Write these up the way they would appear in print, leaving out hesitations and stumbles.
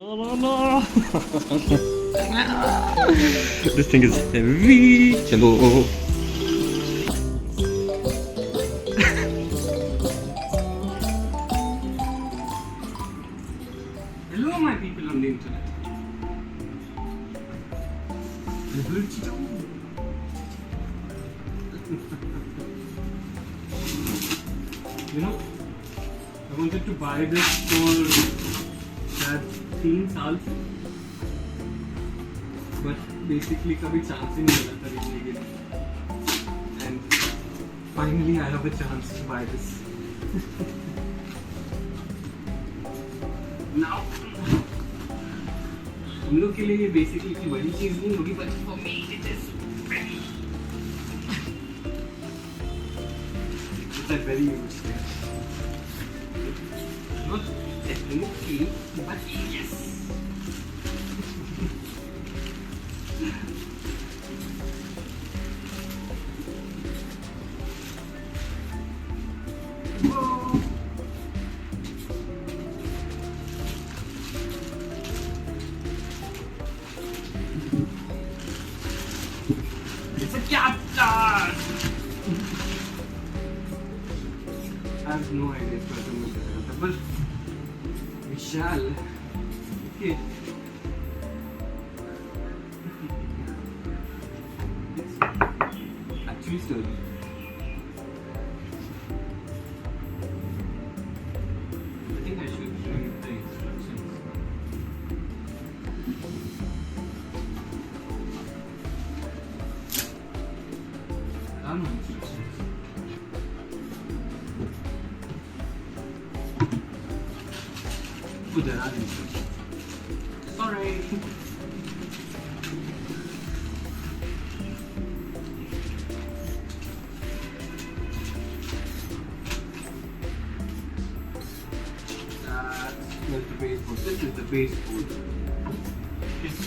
No, no, no. This thing is heavy. Hello. Hello, my people on the internet. You know, I wanted to buy this for that 3 साल से, but basically कभी chance ही नहीं मिला खरीदने के लिए, and finally I have a chance to buy this. Now, तुम लोग के लिए ये basically कोई बड़ी चीज नहीं होगी, but for me it is very, it's a very huge thing. Not technically, but yes. Whoa. It's a captain. I have no idea if I can make it, but we shall. Okay. It's actually sturdy. I think I should read the instructions. There are no instructions. Oh, there are instructions. Sorry. That's the base board. This is the base board. Yes.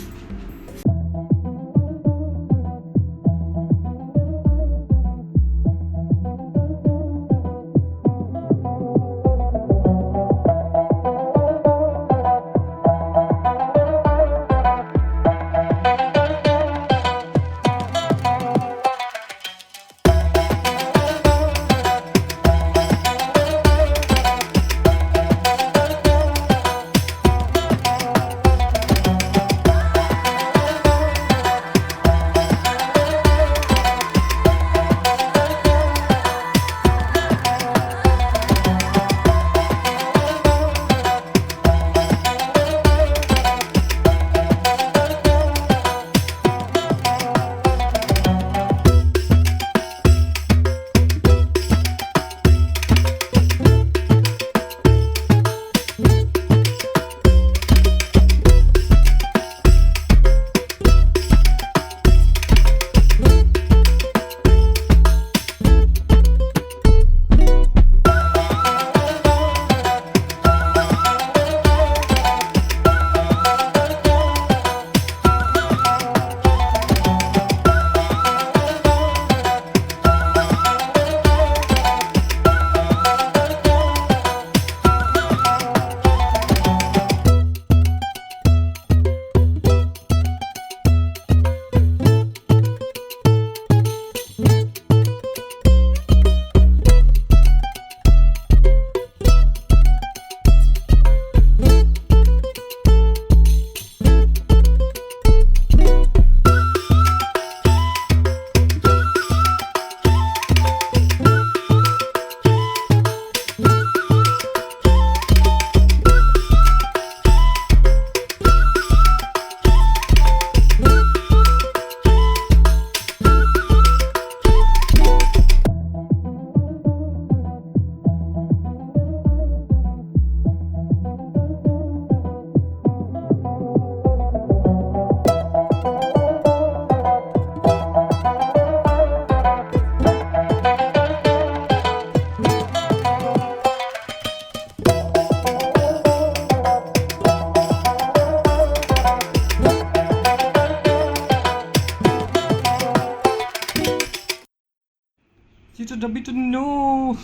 You to dummy to know.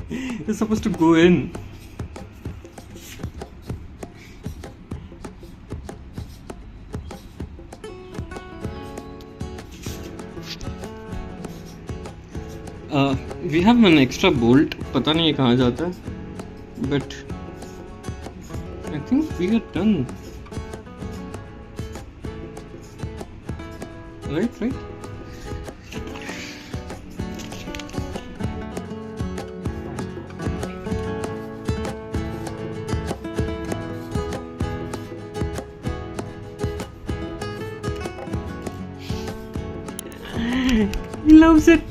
You're supposed to go in. We have an extra bolt, पता नहीं ये कहाँ जाता है, but I think we are done. Right. He loves it.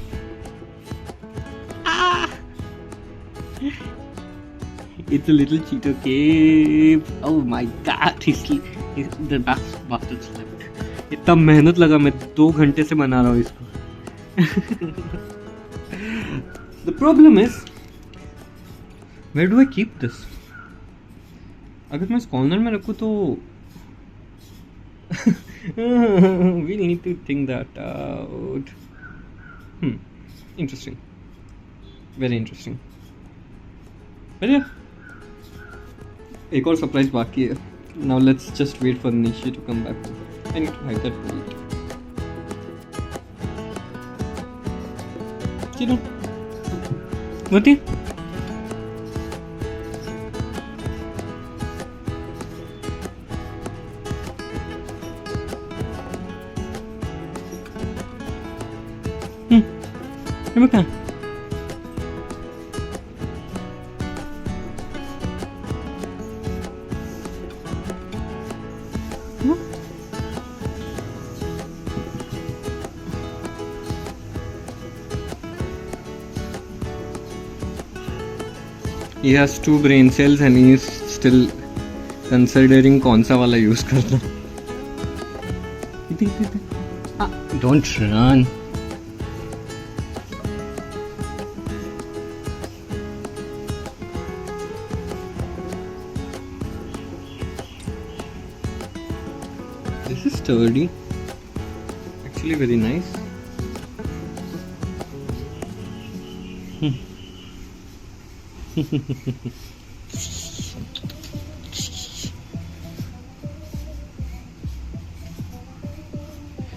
It's a little Cheeto cave. Oh my god, he's the bastard slept. इतना मेहनत लगा, मैं 2 घंटे से बना रहा हूँ इसको. The problem is, where do I keep this? अगर मैं इस कॉर्नर में रखूँ तो we need to think that out. Interesting. Very interesting. But yeah, एक और सरप्राइज बाकी है. Now let's just wait for Nishi to come back. I need to hide that bolt. Sit down. What? Look at he has 2 brain cells and he is still considering कौन सा वाला use करना. Don't run. This is sturdy. Actually very nice.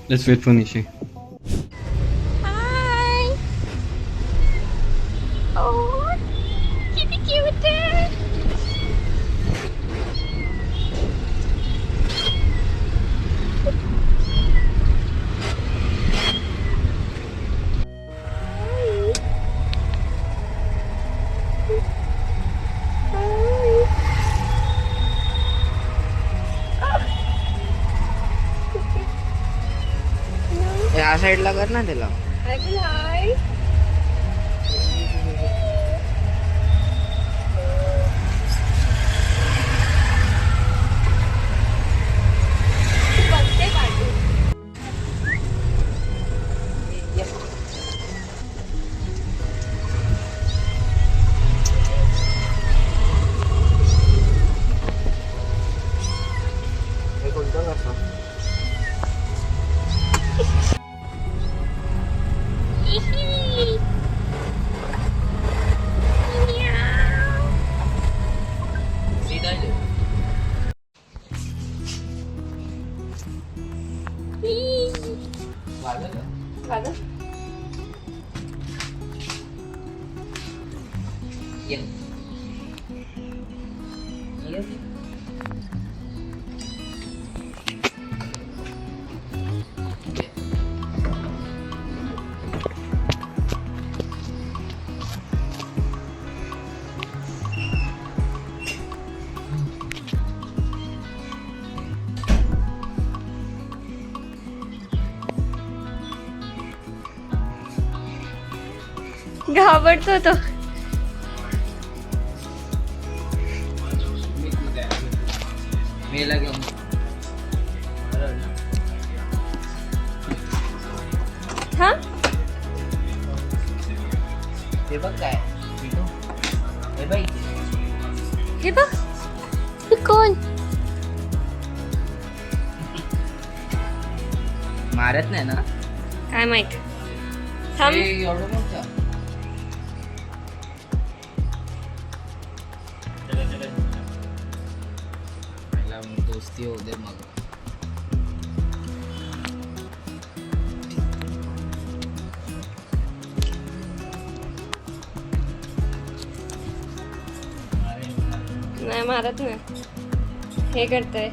Let's wait for Nishi. Hi. Oh, kitty cute. या साईडला कर ना त्याला. Hi. घाबरतो तो. मेला घेऊन हाँ ते बघ काय हे बाई हे बघ हे कोण मारत नाही ना. काय माहित. थांब. हे एवढं मोठं दोस्ती होऊ दे मग. नाही मारत ना. हे करतंय.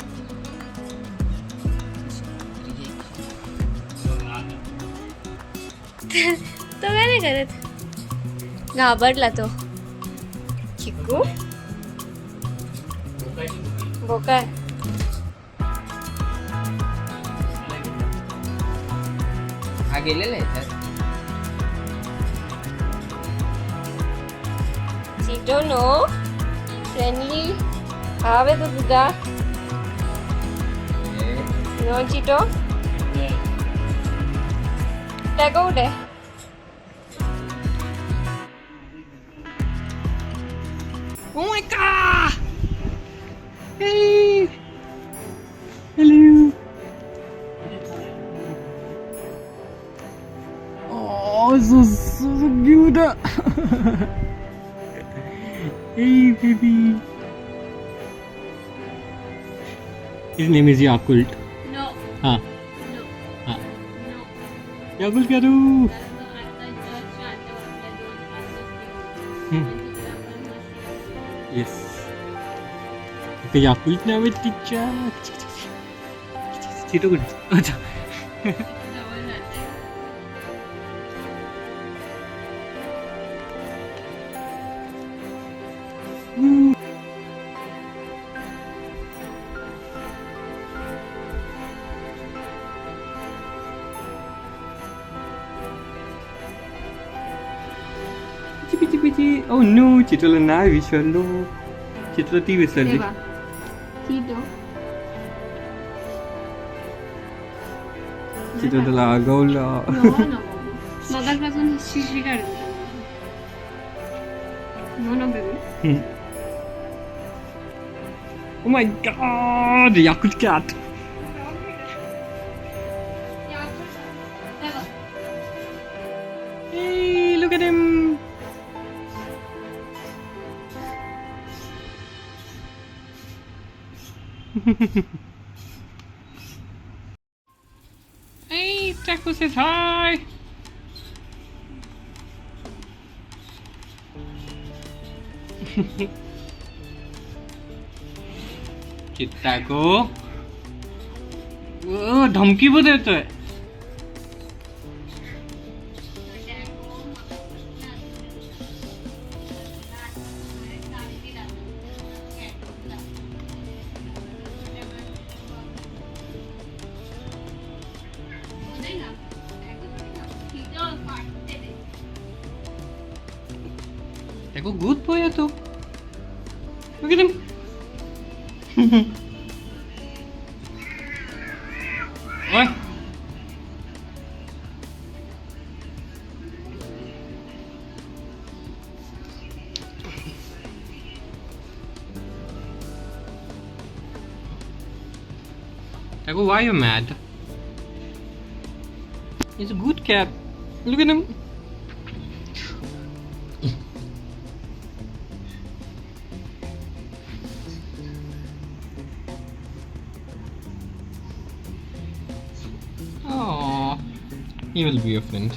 तो काय नाही करत. घाबरला तो. चिकू बोका. हा गेलेला आहे त्यात. चिटो नो फ्रेंडली हवे तो तुझा. नो चिटो. टॅगो कुठे. Oh my god! Hey! Hello! Oh, so cute! Hey, baby! His name is Yakult. No हाँ नो हाँ नो. Yakult क्या तू? Yes. Okay, Yakult नाव आहे तिच्या. चिटो कुठे? अच्छा. पिची. Oh no, चिटोला नाही विसरलो. चिटो ती विसरली. चिटो. चिटो त्याला आगवला. मगापासून शिशी काढतो. No no baby. Oh my god, Yakult cat. Hey, look at him. Hey, Taco says hi. Taco. धमकी पण देतोय. Taco good boy है तो. Look at him. Oi. Taco, why are you mad? He's a good cat. Look at him. Oh, he will be your friend.